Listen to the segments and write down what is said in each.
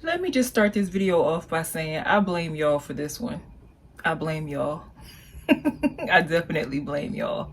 Let me just start this video off by saying I blame y'all for this one. I blame y'all. I definitely blame y'all.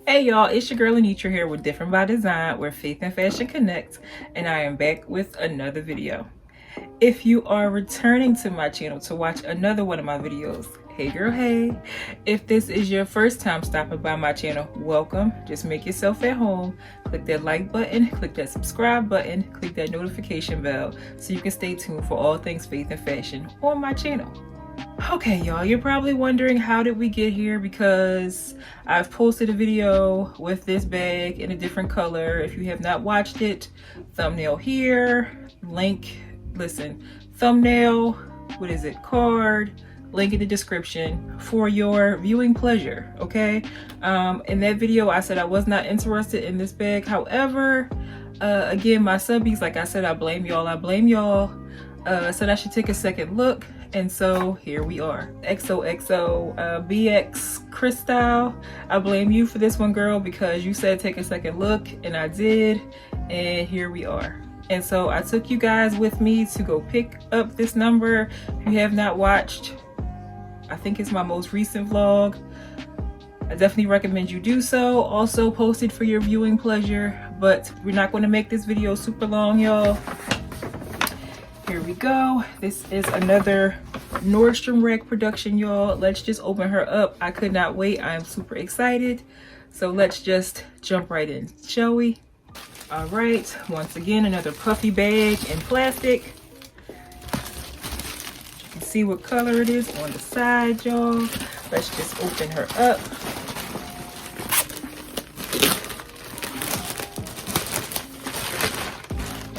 Hey y'all, it's your girl Annitra here with Different by Design, where faith and fashion connect, and I am back with another video. If you are returning to my channel to watch another one of my videos, hey girl, hey. If this is your first time stopping by my channel, welcome. Just make yourself at home. Click that like button, click that subscribe button, click that notification bell so you can stay tuned for all things faith and fashion on my channel. Okay y'all, you're probably wondering how did we get here, because I've posted a video with this bag in a different color. If you have not watched it, thumbnail here, link, listen, thumbnail, what is it, card, link in the description for your viewing pleasure, okay? In that video I said I was not interested in this bag. However, again, my subbies, like I said, I blame y'all, said I should take a second look. And so here we are. XOXO BX Crystal. I blame you for this one, girl, because you said take a second look, and I did, and here we are. And so I took you guys with me to go pick up this number. If you have not watched, I think it's my most recent vlog, I definitely recommend you do so. Also posted for your viewing pleasure, but we're not going to make this video super long, y'all. Here we go. This is another Nordstrom rack production, y'all. Let's just open her up. I could not wait. I am super excited. So let's just jump right in, shall we? All right. Once again, another puffy bag in plastic. You can see what color it is on the side, y'all. Let's just open her up.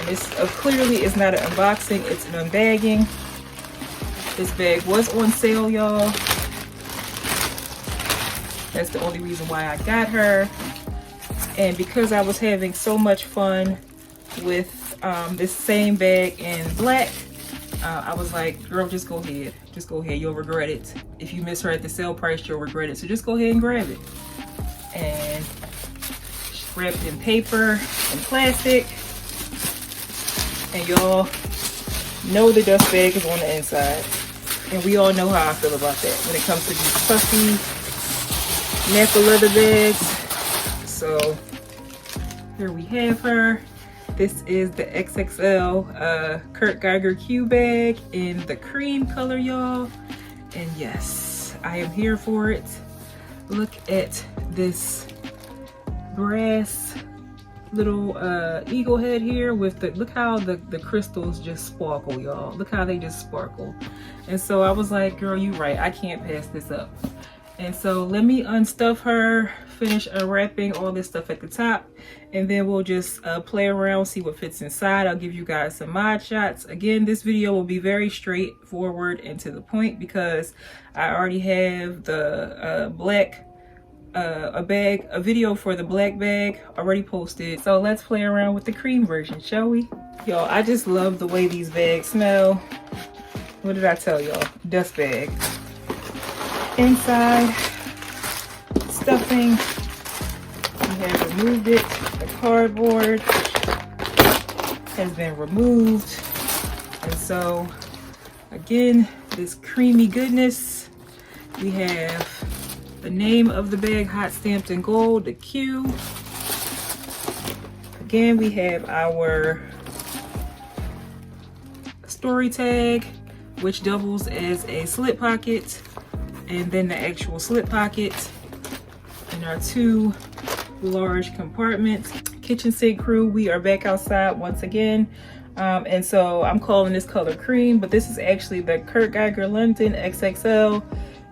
This clearly is not an unboxing, it's an unbagging. This bag was on sale, y'all. That's the only reason why I got her. And because I was having so much fun with this same bag in black, I was like, girl, just go ahead. Just go ahead, you'll regret it. If you miss her at the sale price, you'll regret it. So just go ahead and grab it. And wrapped in paper and plastic. And y'all know the dust bag is on the inside. And we all know how I feel about that when it comes to these puffy natural leather bags. So here we have her. This is the XXL Kurt Geiger Kew bag in the cream color, y'all. And yes, I am here for it. Look at this brass little eagle head here with the, look how the crystals just sparkle, y'all. Look how they just sparkle. And so I was like, girl, you right, I can't pass this up. And so let me unstuff her, finish unwrapping all this stuff at the top, and then we'll just play around, see what fits inside. I'll give you guys some mod shots. Again, this video will be very straightforward and to the point because I already have the black a video for the black bag already posted. So let's play around with the cream version, shall we? Y'all, I just love the way these bags smell. What did I tell y'all? Dust bag. Inside, stuffing. We have removed it. The cardboard has been removed. And so, again, this creamy goodness. We have the name of the bag, hot stamped in gold, the Q. Again, we have our story tag, which doubles as a slip pocket, and then the actual slip pocket, and our two large compartments. Kitchen sink crew, we are back outside once again. And so I'm calling this color cream, but this is actually the Kurt Geiger London XXL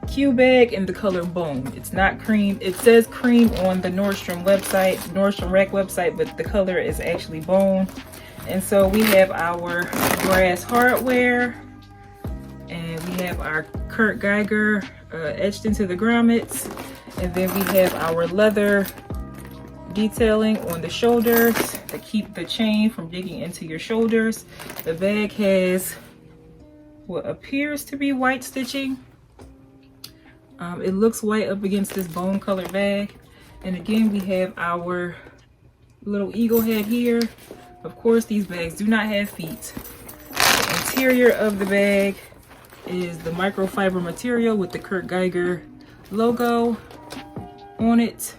Kew bag in the color bone. It's not cream. It says cream on the Nordstrom website, Nordstrom rack website, but the color is actually bone. And so we have our brass hardware, and we have our Kurt Geiger etched into the grommets. And then we have our leather detailing on the shoulders to keep the chain from digging into your shoulders. The bag has what appears to be white stitching. It looks white up against this bone colored bag. And again, we have our little eagle head here. Of course, these bags do not have feet. The interior of the bag is the microfiber material with the Kurt Geiger logo on it.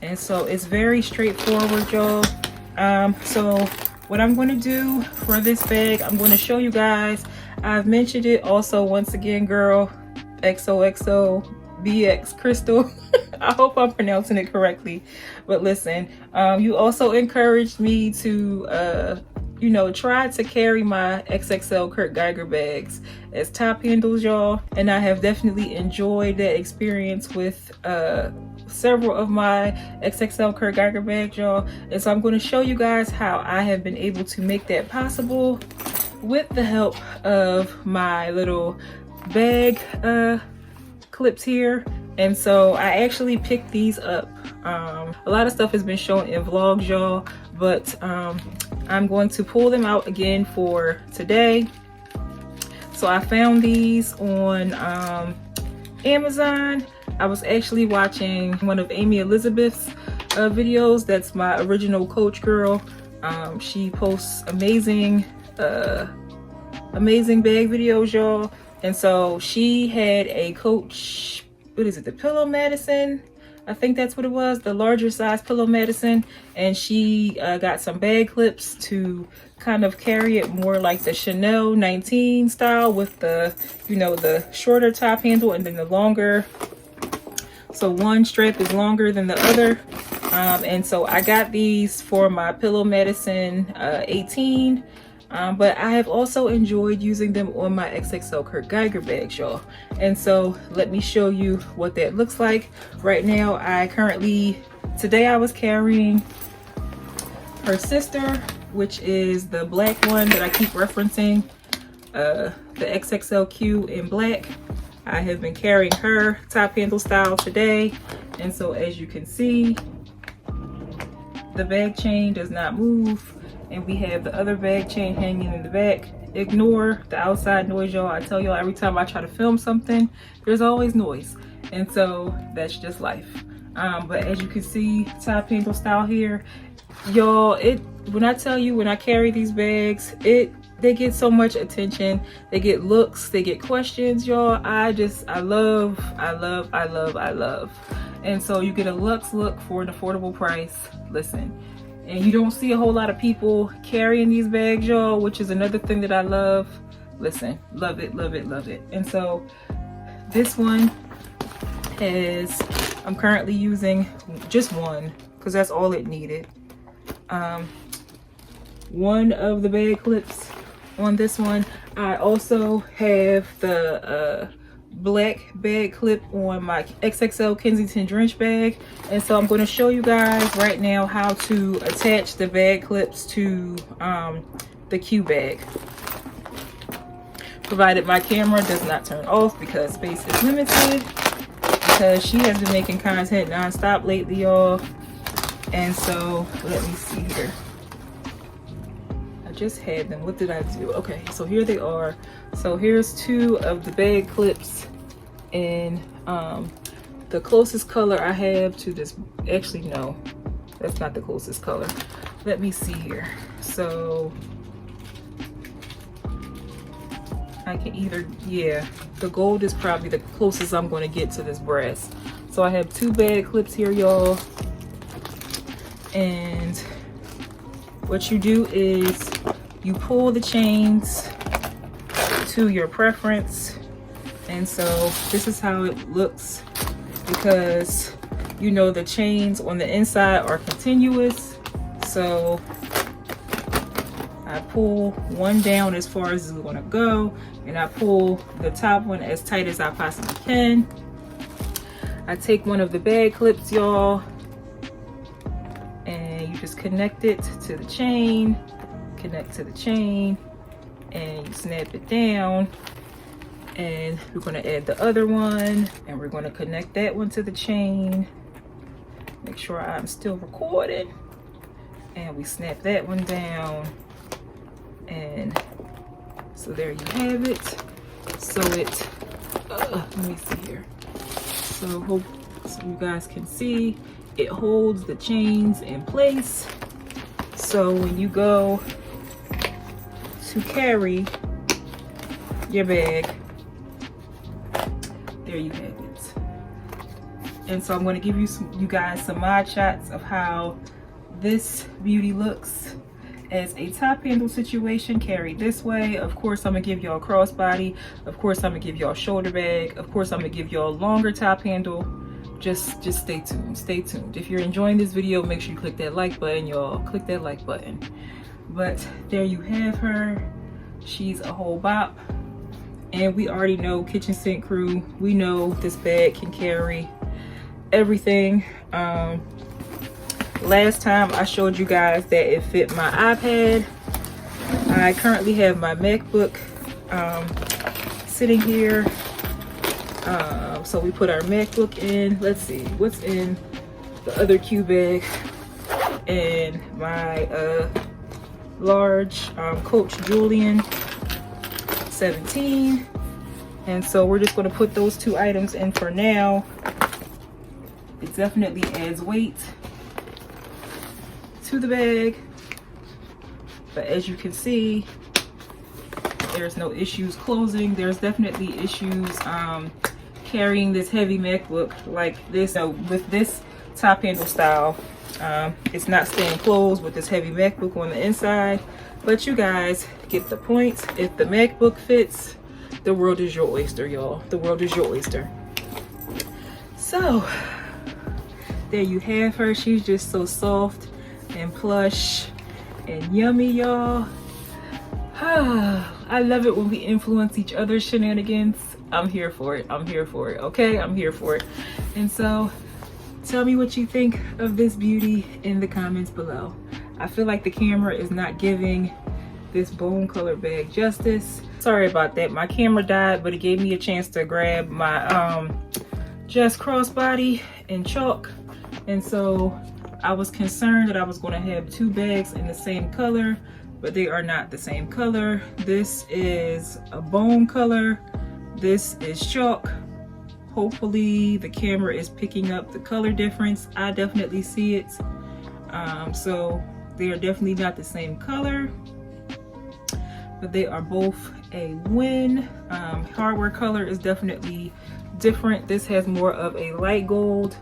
And so it's very straightforward, y'all. So what I'm going to do for this bag, I'm going to show you guys. I've mentioned it also once again, girl, XOXO BX Crystal. I hope I'm pronouncing it correctly. But listen, you also encouraged me to you know, try to carry my XXL Kurt Geiger bags as top handles, y'all. And I have definitely enjoyed that experience with several of my XXL Kurt Geiger bags, y'all. And so I'm going to show you guys how I have been able to make that possible with the help of my little bag clips here. And so I actually picked these up. A lot of stuff has been shown in vlogs, y'all, but I'm going to pull them out again for today. So I found these on Amazon. I was actually watching one of Amy Elizabeth's videos. That's my original coach girl. She posts amazing bag videos, y'all. And so she had a Coach, what is it, the Pillow Madison? I think that's what it was, the larger size Pillow Madison. And she got some bag clips to kind of carry it more like the Chanel 19 style with the, you know, the shorter top handle and then the longer. So one strap is longer than the other. And so I got these for my Pillow Madison 18. But I have also enjoyed using them on my XXL Kurt Geiger bags, y'all. And so let me show you what that looks like. Right now, today I was carrying her sister, which is the black one that I keep referencing, the XXL Kew in black. I have been carrying her top handle style today. And so as you can see, the bag chain does not move. And we have the other bag chain hanging in the back. Ignore the outside noise, y'all. I tell y'all every time I try to film something, there's always noise. And so that's just life. But as you can see, top handle style here. Y'all, when I tell you, when I carry these bags, they get so much attention. They get looks, they get questions, y'all. I love. And so you get a luxe look for an affordable price. Listen. And you don't see a whole lot of people carrying these bags, y'all, which is another thing that I love. Listen, love it, love it, love it. And so this one I'm currently using just one because that's all it needed. One of the bag clips on this one. I also have the black bag clip on my XXL Kensington Drench bag. And so I'm going to show you guys right now how to attach the bag clips to the Kew bag, provided my camera does not turn off because space is limited, because she has been making content non-stop lately, y'all. And so let me see here. I just had them. What did I do? Okay, so here they are. So here's two of the bag clips, and the closest color I have to this, actually no, that's not the closest color. Let me see here. So I can either, yeah, the gold is probably the closest I'm going to get to this brass. So I have two bag clips here, y'all. And what you do is you pull the chains to your preference. And so this is how it looks, because you know the chains on the inside are continuous. So I pull one down as far as it's going to go, and I pull the top one as tight as I possibly can. I take one of the bag clips, y'all, and you just connect it to the chain, connect to the chain, and you snap it down. And we're going to add the other one, and we're going to connect that one to the chain. Make sure I'm still recording. And we snap that one down. And so there you have it. So it, let me see here. So hope so you guys can see, it holds the chains in place. So when you go to carry your bag, there you have it. And so I'm going to give you guys some mod shots of how this beauty looks as a top handle situation carried this way. Of course, I'm gonna give y'all crossbody. Of course, I'm gonna give y'all shoulder bag. Of course, I'm gonna give y'all longer top handle. Just stay tuned, stay tuned. If you're enjoying this video, make sure you click that like button, y'all. Click that like button. But there you have her. She's a whole bop. And we already know, kitchen sink crew, we know this bag can carry everything. Last time I showed you guys that it fit my iPad. I currently have my MacBook sitting here. So we put our MacBook in. Let's see what's in the other Kew bag. And my large Coach Julian 17. And so we're just going to put those two items in for now. It definitely adds weight to the bag, but as you can see, there's no issues closing. There's definitely issues carrying this heavy MacBook like this. So with this top handle style, it's not staying closed with this heavy MacBook on the inside, but you guys get the point. If the MacBook fits, the world is your oyster, y'all. The world is your oyster. So there you have her. She's just so soft and plush and yummy, y'all. I love it when we influence each other's shenanigans. I'm here for it. I'm here for it. Okay, I'm here for it. And so tell me what you think of this beauty in the comments below. I feel like the camera is not giving this bone colored bag justice. Sorry about that. My camera died, but it gave me a chance to grab my just crossbody and chalk. And so I was concerned that I was going to have two bags in the same color, but they are not the same color. This is a bone color. This is chalk. Hopefully the camera is picking up the color difference. I definitely see it. So they are definitely not the same color, but they are both a win. Hardware color is definitely different. This has more of a light gold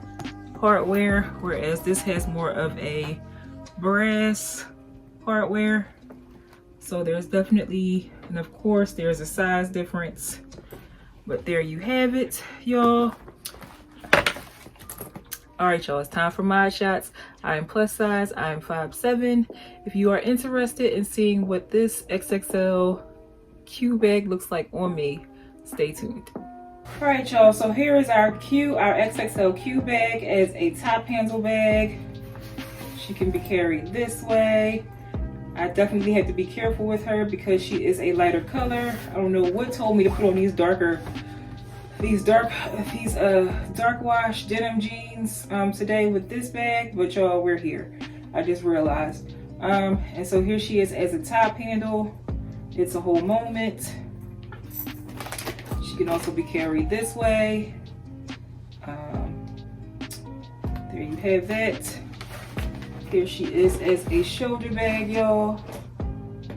hardware, whereas this has more of a brass hardware. So there's definitely, and of course there's a size difference, but there you have it, y'all. All right, y'all, it's time for mod shots. I am plus size, I am 5'7". If you are interested in seeing what this XXL Kew bag looks like on me, stay tuned. All right, y'all, so here is our XXL Kew bag as a top handle bag. She can be carried this way. I definitely have to be careful with her because she is a lighter color. I don't know what told me to put on these dark wash denim jeans today with this bag, but y'all, we're here. I just realized. And so here she is as a top handle. It's a whole moment. She can also be carried this way. There you have that. Here she is as a shoulder bag, y'all.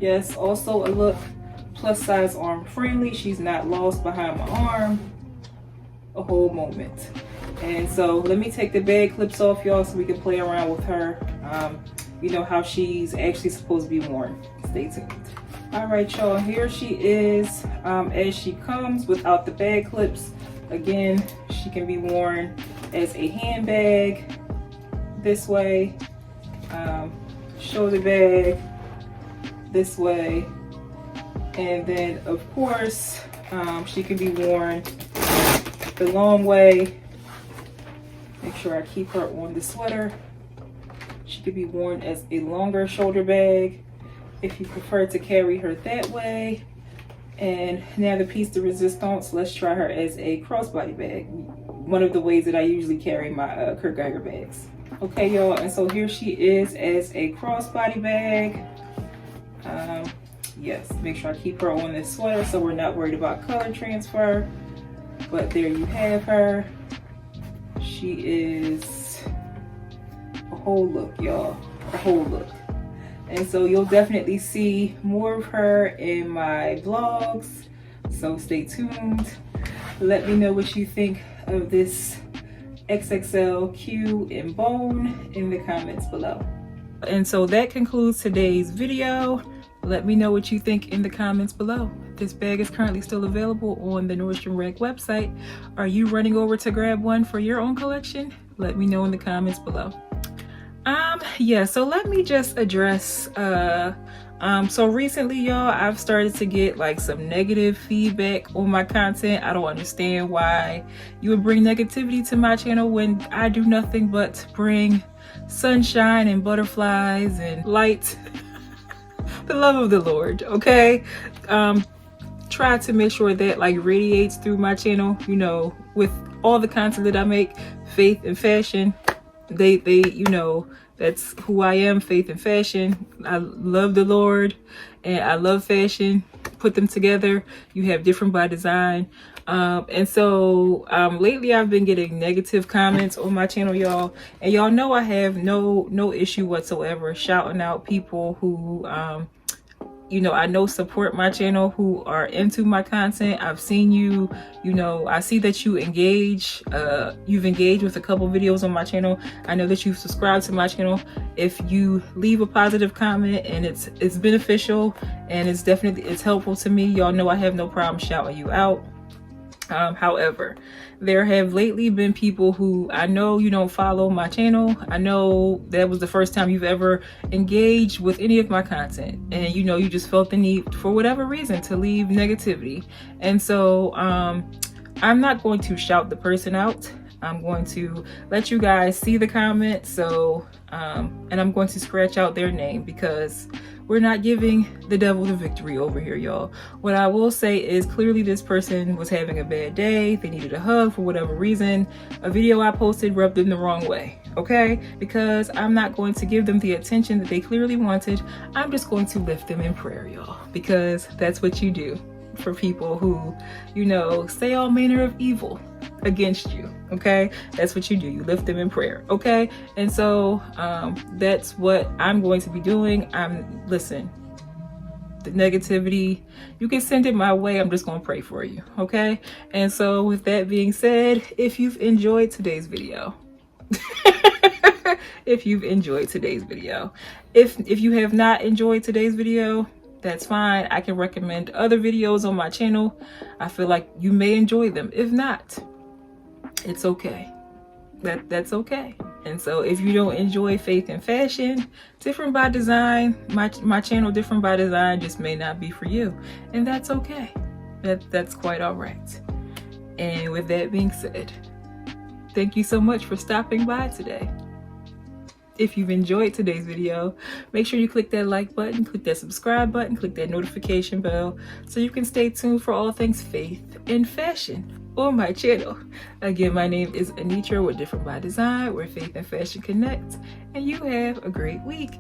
Yes, also a look plus size arm friendly. She's not lost behind my arm. A whole moment. And so let me take the bag clips off, y'all, so we can play around with her. You know how she's actually supposed to be worn. Stay tuned. All right, y'all, here she is as she comes without the bag clips. Again, she can be worn as a handbag this way, shoulder bag this way, and then of course she can be worn the long way. Make sure I keep her on the sweater. She could be worn as a longer shoulder bag if you prefer to carry her that way. And now the piece de resistance, let's try her as a crossbody bag. One of the ways that I usually carry my Kurt Geiger bags. Okay, y'all, and so here she is as a crossbody bag. Yes, make sure I keep her on this sweater so we're not worried about color transfer. But there you have her. She is a whole look, y'all, a whole look. And so you'll definitely see more of her in my vlogs, so stay tuned. Let me know what you think of this XXL Kew in bone in the comments below. And so that concludes today's video. Let me know what you think in the comments below. This bag is currently still available on the Nordstrom website. Are you running over to grab one for your own collection? Let me know in the comments below. Yeah, so let me just address so recently, y'all, I've started to get like some negative feedback on my content. I don't understand why you would bring negativity to my channel when I do nothing but bring sunshine and butterflies and light. The love of the Lord, okay? Try to make sure that like radiates through my channel, you know, with all the content that I make. Faith and fashion, they you know, that's who I am, faith and fashion. I love the Lord and I love fashion. Put them together, you have different by design. And so lately I've been getting negative comments on my channel, y'all, and y'all know I have no issue whatsoever shouting out people who you know, I know support my channel, who are into my content. I've seen you, you know, I see that you engage, you've engaged with a couple videos on my channel. I know that you've subscribed to my channel. If you leave a positive comment and it's beneficial and it's helpful to me, y'all know I have no problem shouting you out. However, there have lately been people who, I know you don't follow my channel. I know that was the first time you've ever engaged with any of my content, and you know, you just felt the need for whatever reason to leave negativity. And so I'm not going to shout the person out. I'm going to let you guys see the comment. So and I'm going to scratch out their name because we're not giving the devil the victory over here, y'all. What I will say is clearly this person was having a bad day. They needed a hug for whatever reason. A video I posted rubbed them the wrong way, okay? Because I'm not going to give them the attention that they clearly wanted. I'm just going to lift them in prayer, y'all, because that's what you do for people who, you know, say all manner of evil against you, okay? That's what you do. You lift them in prayer, okay? And so that's what I'm going to be doing. Listen, the negativity, you can send it my way. I'm just going to pray for you, okay? And so with that being said, if you've enjoyed today's video, if you have not enjoyed today's video, that's fine. I can recommend other videos on my channel. I feel like you may enjoy them. If not, it's okay. That's okay. And so if you don't enjoy faith and fashion, different by design, my channel different by design just may not be for you, and that's okay. That's quite all right. And with that being said, thank you so much for stopping by today. If you've enjoyed today's video, make sure you click that like button, click that subscribe button, click that notification bell so you can stay tuned for all things faith and fashion on my channel. Again, my name is Annitra with Different by Design, where faith and fashion connect, and you have a great week.